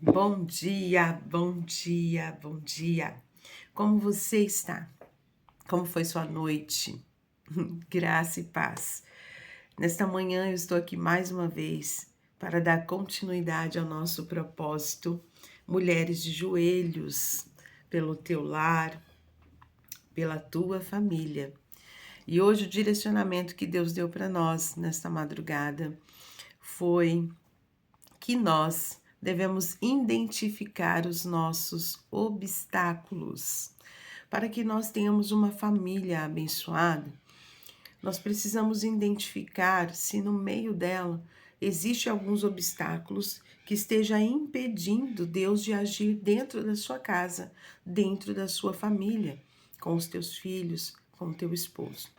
Bom dia, bom dia, bom dia. Como você está? Como foi sua noite? Graça e paz. Nesta manhã eu estou aqui mais uma vez para dar continuidade ao nosso propósito, Mulheres de Joelhos, pelo teu lar, pela tua família. E hoje o direcionamento que Deus deu para nós nesta madrugada foi que nós devemos identificar os nossos obstáculos. Para que nós tenhamos uma família abençoada, nós precisamos identificar se no meio dela existe alguns obstáculos que esteja impedindo Deus de agir dentro da sua casa, dentro da sua família, com os teus filhos, com o teu esposo.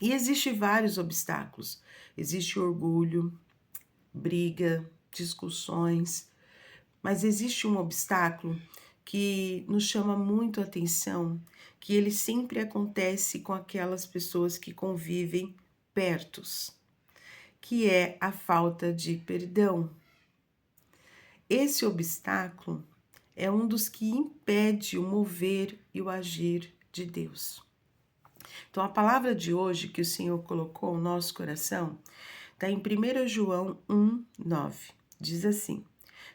E existe vários obstáculos. Existe orgulho, briga, discussões, mas existe um obstáculo que nos chama muito a atenção, que ele sempre acontece com aquelas pessoas que convivem pertos, que é a falta de perdão. Esse obstáculo é um dos que impede o mover e o agir de Deus. Então, a palavra de hoje que o Senhor colocou no nosso coração está em 1 João 1:9. Diz assim: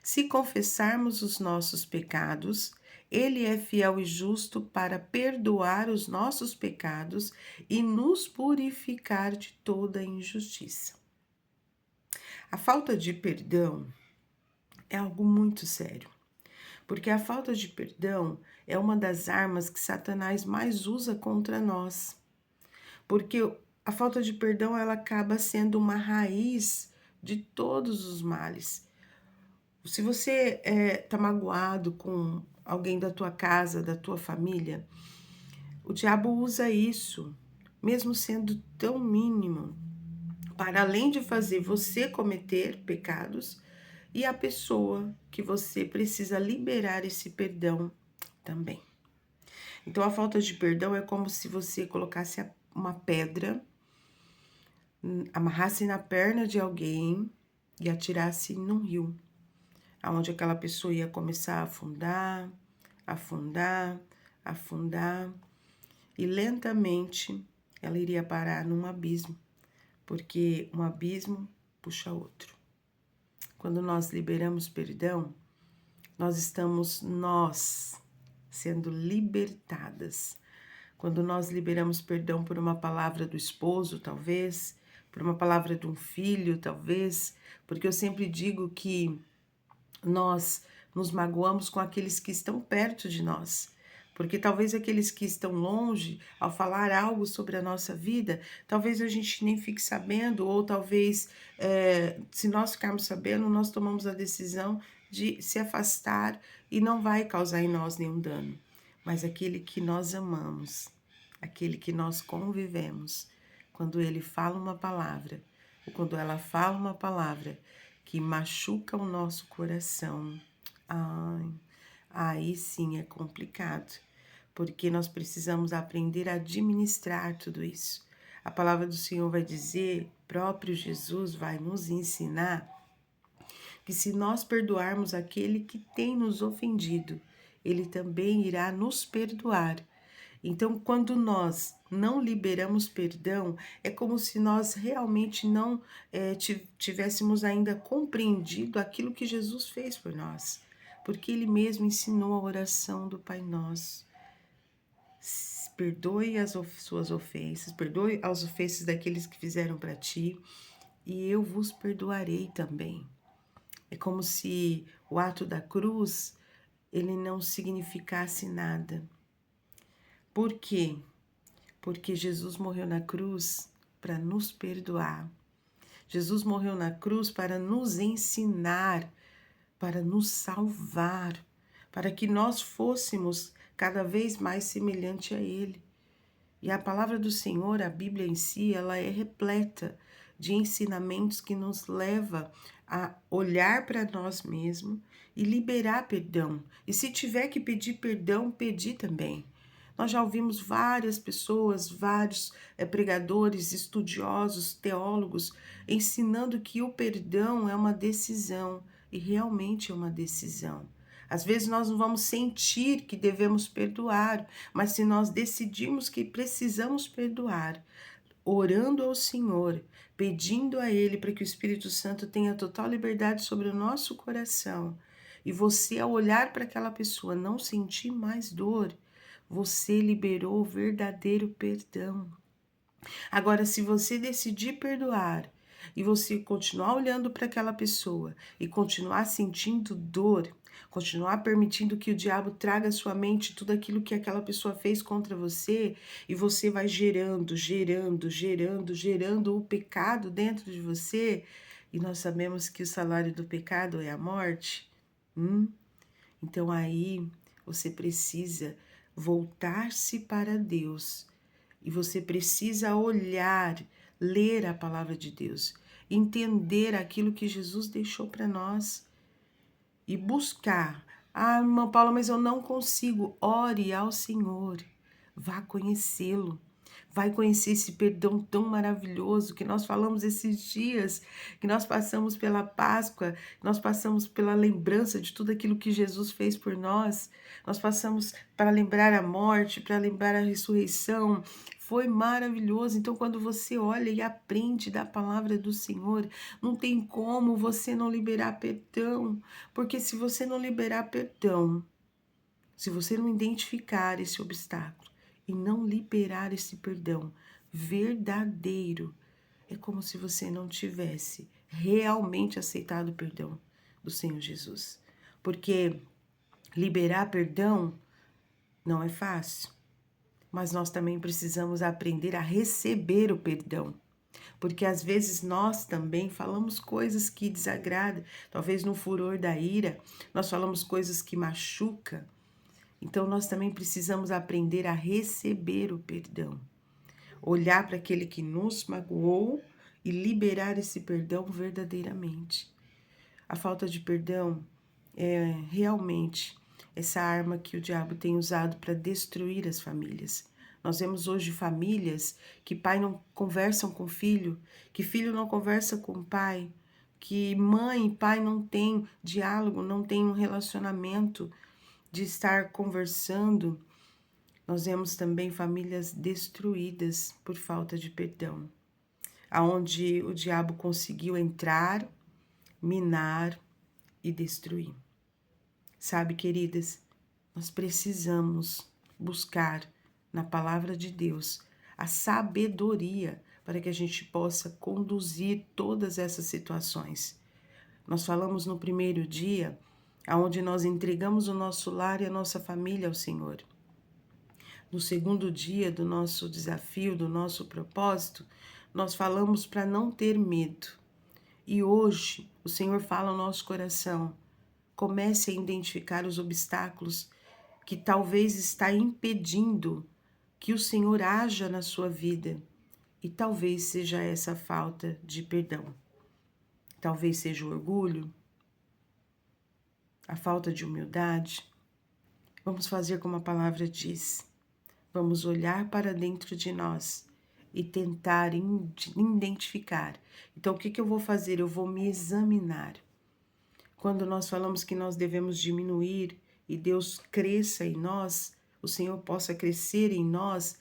Se confessarmos os nossos pecados, Ele é fiel e justo para perdoar os nossos pecados e nos purificar de toda injustiça. A falta de perdão é algo muito sério, porque a falta de perdão é uma das armas que Satanás mais usa contra nós. Porque a falta de perdão ela acaba sendo uma raiz de todos os males. Se você está magoado com alguém da tua casa, da tua família, o diabo usa isso, mesmo sendo tão mínimo, para além de fazer você cometer pecados e a pessoa que você precisa liberar esse perdão também. Então a falta de perdão é como se você colocasse uma pedra, amarrasse na perna de alguém e atirasse num rio, aonde aquela pessoa ia começar a afundar, afundar, afundar, e lentamente ela iria parar num abismo, porque um abismo puxa outro. Quando nós liberamos perdão, nós sendo libertadas. Quando nós liberamos perdão por uma palavra do esposo, talvez, por uma palavra de um filho, talvez, porque eu sempre digo que nós nos magoamos com aqueles que estão perto de nós. Porque talvez aqueles que estão longe, ao falar algo sobre a nossa vida, talvez a gente nem fique sabendo, ou talvez, se nós ficarmos sabendo, nós tomamos a decisão de se afastar e não vai causar em nós nenhum dano. Mas aquele que nós amamos, aquele que nós convivemos, quando ele fala uma palavra, ou quando ela fala uma palavra que machuca o nosso coração, ai, aí sim é complicado, porque nós precisamos aprender a administrar tudo isso. A palavra do Senhor vai dizer, próprio Jesus vai nos ensinar que se nós perdoarmos aquele que tem nos ofendido, ele também irá nos perdoar. Então, quando nós não liberamos perdão, é como se nós realmente não tivéssemos ainda compreendido aquilo que Jesus fez por nós, porque Ele mesmo ensinou a oração do Pai Nosso. Perdoe as suas ofensas, perdoe as ofensas daqueles que fizeram para ti, e eu vos perdoarei também. É como se o ato da cruz, ele não significasse nada. Por quê? Porque Jesus morreu na cruz para nos perdoar. Jesus morreu na cruz para nos ensinar, para nos salvar, para que nós fôssemos cada vez mais semelhante a Ele. E a palavra do Senhor, a Bíblia em si, ela é repleta de ensinamentos que nos leva a olhar para nós mesmos e liberar perdão. E se tiver que pedir perdão, pedir também. Nós já ouvimos várias pessoas, vários pregadores, estudiosos, teólogos, ensinando que o perdão é uma decisão. e realmente é uma decisão. Às vezes nós não vamos sentir que devemos perdoar, mas se nós decidirmos que precisamos perdoar, orando ao Senhor, pedindo a Ele para que o Espírito Santo tenha total liberdade sobre o nosso coração, e você, ao olhar para aquela pessoa, não sentir mais dor, você liberou o verdadeiro perdão. Agora, se você decidir perdoar e você continuar olhando para aquela pessoa e continuar sentindo dor, continuar permitindo que o diabo traga à sua mente tudo aquilo que aquela pessoa fez contra você, e você vai gerando o pecado dentro de você, e nós sabemos que o salário do pecado é a morte. Então aí você precisa voltar-se para Deus. E você precisa olhar, ler a palavra de Deus, entender aquilo que Jesus deixou para nós e buscar. Ah, irmã Paula, mas eu não consigo. Ore ao Senhor, vá conhecê-lo. Vai conhecer esse perdão tão maravilhoso que nós falamos esses dias, que nós passamos pela Páscoa, nós passamos pela lembrança de tudo aquilo que Jesus fez por nós, nós passamos para lembrar a morte, para lembrar a ressurreição. Foi maravilhoso. Então, quando você olha e aprende da palavra do Senhor, não tem como você não liberar perdão, porque se você não liberar perdão, se você não identificar esse obstáculo e não liberar esse perdão verdadeiro, é como se você não tivesse realmente aceitado o perdão do Senhor Jesus. Porque liberar perdão não é fácil, mas nós também precisamos aprender a receber o perdão. Porque às vezes nós também falamos coisas que desagradam, talvez no furor da ira, nós falamos coisas que machucam. Então nós também precisamos aprender a receber o perdão. Olhar para aquele que nos magoou e liberar esse perdão verdadeiramente. A falta de perdão é realmente essa arma que o diabo tem usado para destruir as famílias. Nós vemos hoje famílias que pai não conversam com filho, que filho não conversa com pai, que mãe e pai não têm diálogo, não têm um relacionamento de estar conversando. Nós vemos também famílias destruídas por falta de perdão, aonde o diabo conseguiu entrar, minar e destruir. Sabe, queridas, nós precisamos buscar na palavra de Deus a sabedoria para que a gente possa conduzir todas essas situações. Nós falamos no primeiro dia, aonde nós entregamos o nosso lar e a nossa família ao Senhor. No segundo dia do nosso desafio, do nosso propósito, nós falamos para não ter medo. E hoje o Senhor fala ao nosso coração. Comece a identificar os obstáculos que talvez está impedindo que o Senhor haja na sua vida. E talvez seja essa falta de perdão. Talvez seja o orgulho, a falta de humildade. Vamos fazer como a palavra diz. Vamos olhar para dentro de nós e tentar identificar. Então, o que eu vou fazer? Eu vou me examinar. Quando nós falamos que nós devemos diminuir e Deus cresça em nós, o Senhor possa crescer em nós,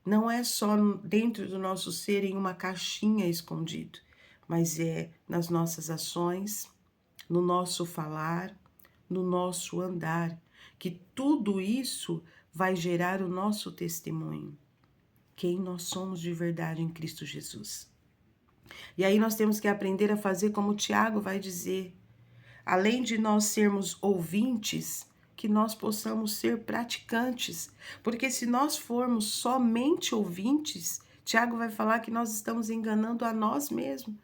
não é só dentro do nosso ser em uma caixinha escondido, mas é nas nossas ações, no nosso falar, no nosso andar, que tudo isso vai gerar o nosso testemunho, quem nós somos de verdade em Cristo Jesus. E aí nós temos que aprender a fazer como o Tiago vai dizer, além de nós sermos ouvintes, que nós possamos ser praticantes, porque se nós formos somente ouvintes, Tiago vai falar que nós estamos enganando a nós mesmos.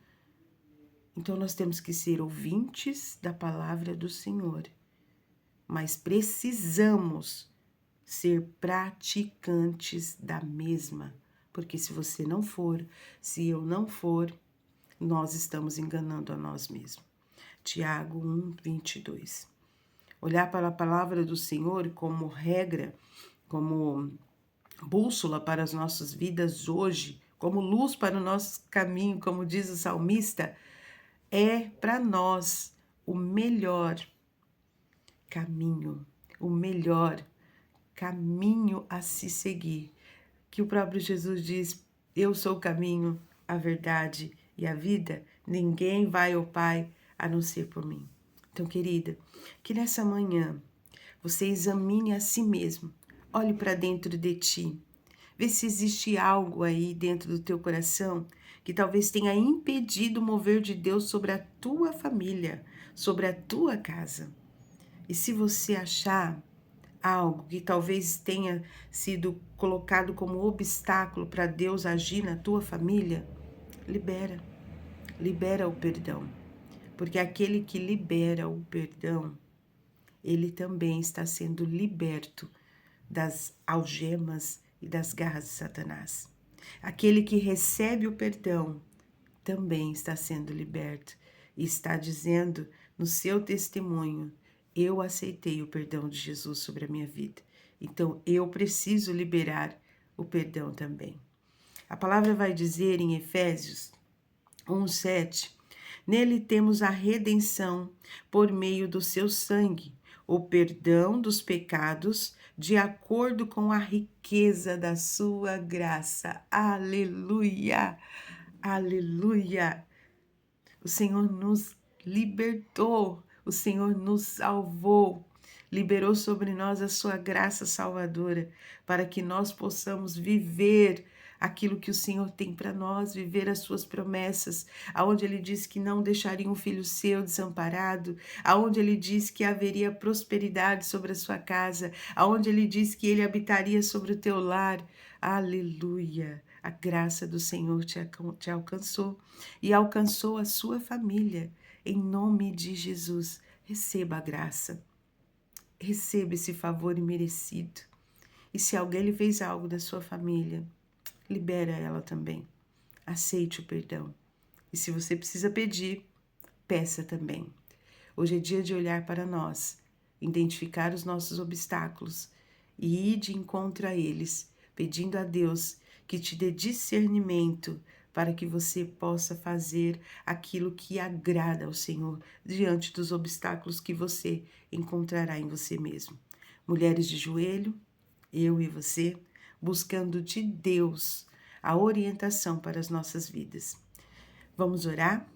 Então nós temos que ser ouvintes da palavra do Senhor, mas precisamos ser praticantes da mesma, porque se você não for, se eu não for, nós estamos enganando a nós mesmos. Tiago 1:22. Olhar para a palavra do Senhor como regra, como bússola para as nossas vidas hoje, como luz para o nosso caminho, como diz o salmista, é para nós o melhor caminho, o melhor caminho a se seguir. Que o próprio Jesus diz: eu sou o caminho, a verdade e a vida. Ninguém vai ao Pai a não ser por mim. Então, querida, que nessa manhã você examine a si mesmo, olhe para dentro de ti, vê se existe algo aí dentro do teu coração que talvez tenha impedido o mover de Deus sobre a tua família, sobre a tua casa. E se você achar algo que talvez tenha sido colocado como obstáculo para Deus agir na tua família, libera o perdão. Porque aquele que libera o perdão, ele também está sendo liberto das algemas e das garras de Satanás. Aquele que recebe o perdão também está sendo liberto e está dizendo no seu testemunho: eu aceitei o perdão de Jesus sobre a minha vida. Então eu preciso liberar o perdão também. A palavra vai dizer em Efésios 1:7, nele temos a redenção por meio do seu sangue, o perdão dos pecados, de acordo com a riqueza da sua graça. Aleluia! Aleluia! O Senhor nos libertou, o Senhor nos salvou, liberou sobre nós a sua graça salvadora, para que nós possamos viver aquilo que o Senhor tem para nós, viver as suas promessas, aonde ele diz que não deixaria um filho seu desamparado, aonde ele diz que haveria prosperidade sobre a sua casa, aonde ele diz que ele habitaria sobre o teu lar. Aleluia! A graça do Senhor te alcançou e alcançou a sua família. Em nome de Jesus, receba a graça, receba esse favor imerecido. E se alguém lhe fez algo da sua família, libera ela também. Aceite o perdão. E se você precisa pedir, peça também. Hoje é dia de olhar para nós, identificar os nossos obstáculos e ir de encontro a eles, pedindo a Deus que te dê discernimento para que você possa fazer aquilo que agrada ao Senhor diante dos obstáculos que você encontrará em você mesmo. Mulheres de joelho, eu e você, buscando de Deus a orientação para as nossas vidas. Vamos orar?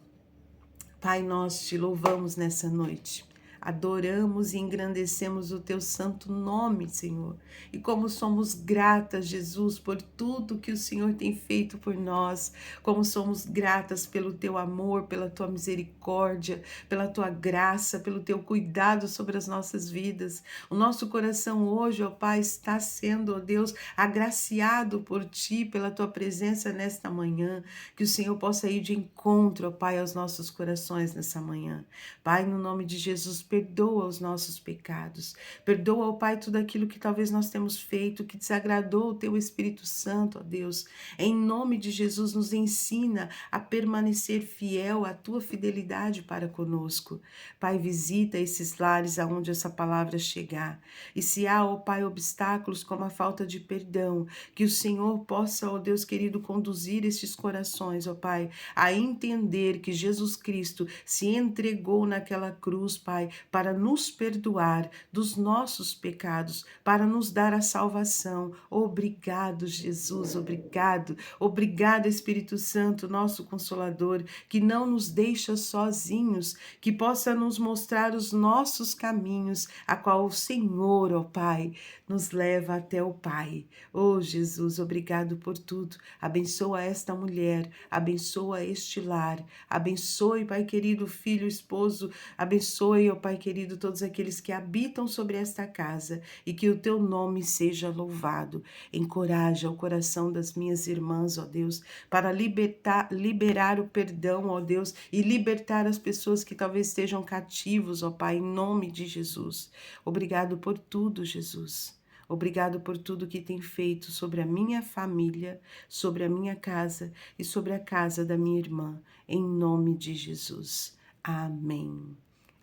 Pai, nós te louvamos nessa noite. Adoramos e engrandecemos o teu santo nome, Senhor. E como somos gratas, Jesus, por tudo que o Senhor tem feito por nós. Como somos gratas pelo teu amor, pela tua misericórdia, pela tua graça, pelo teu cuidado sobre as nossas vidas. O nosso coração hoje, ó Pai, está sendo, ó Deus, agraciado por ti, pela tua presença nesta manhã. Que o Senhor possa ir de encontro, ó Pai, aos nossos corações nessa manhã. Pai, no nome de Jesus, perdoa os nossos pecados. Perdoa, ó Pai, tudo aquilo que talvez nós temos feito, que desagradou o Teu Espírito Santo, ó Deus. Em nome de Jesus, nos ensina a permanecer fiel à Tua fidelidade para conosco. Pai, visita esses lares aonde essa palavra chegar. E se há, ó Pai, obstáculos como a falta de perdão, que o Senhor possa, ó Deus querido, conduzir estes corações, ó Pai, a entender que Jesus Cristo se entregou naquela cruz, Pai, para nos perdoar dos nossos pecados, para nos dar a salvação. Obrigado, Jesus, obrigado. Obrigado, Espírito Santo, nosso Consolador, que não nos deixa sozinhos, que possa nos mostrar os nossos caminhos, a qual o Senhor, ó Pai, nos leva até o Pai. Oh, Jesus, obrigado por tudo. Abençoa esta mulher, abençoa este lar, abençoe, Pai querido, filho, esposo, abençoe, ó Pai querido, todos aqueles que habitam sobre esta casa e que o teu nome seja louvado. Encoraja o coração das minhas irmãs, ó Deus, para liberar o perdão, ó Deus, e libertar as pessoas que talvez estejam cativos, ó Pai, em nome de Jesus. Obrigado por tudo, Jesus. Obrigado por tudo que tem feito sobre a minha família, sobre a minha casa e sobre a casa da minha irmã, em nome de Jesus. Amém.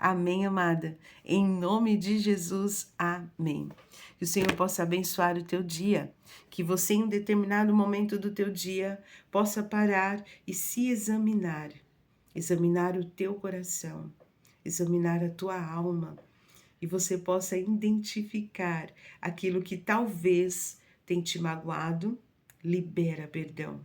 Amém, amada. Em nome de Jesus, amém. Que o Senhor possa abençoar o teu dia, que você em um determinado momento do teu dia possa parar e se examinar o teu coração. examinar a tua alma e você possa identificar aquilo que talvez tenha te magoado, libera perdão.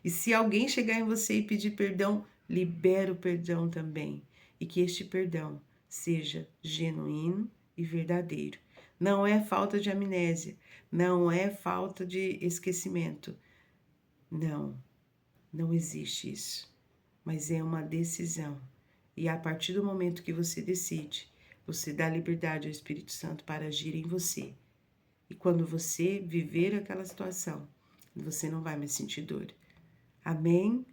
E se alguém chegar em você e pedir perdão, libera o perdão também. E que este perdão seja genuíno e verdadeiro. Não é falta de amnésia, não é falta de esquecimento. Não, não existe isso. Mas é uma decisão. E a partir do momento que você decide, você dá liberdade ao Espírito Santo para agir em você. E quando você viver aquela situação, você não vai mais sentir dor. Amém?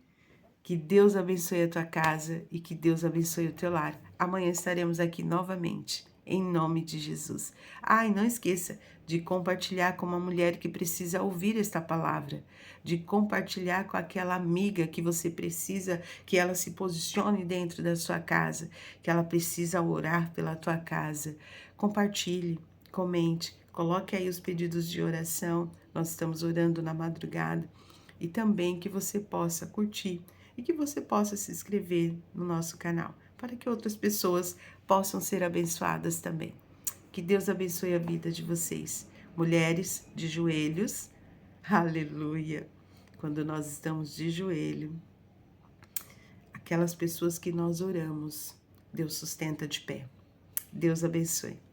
Que Deus abençoe a tua casa e que Deus abençoe o teu lar. Amanhã estaremos aqui novamente, em nome de Jesus. E não esqueça de compartilhar com uma mulher que precisa ouvir esta palavra, de compartilhar com aquela amiga que você precisa que ela se posicione dentro da sua casa, que ela precisa orar pela tua casa. Compartilhe, comente, coloque aí os pedidos de oração. Nós estamos orando na madrugada. E também que você possa curtir e que você possa se inscrever no nosso canal, para que outras pessoas possam ser abençoadas também. Que Deus abençoe a vida de vocês. Mulheres de joelhos, aleluia. Quando nós estamos de joelho, aquelas pessoas que nós oramos, Deus sustenta de pé. Deus abençoe.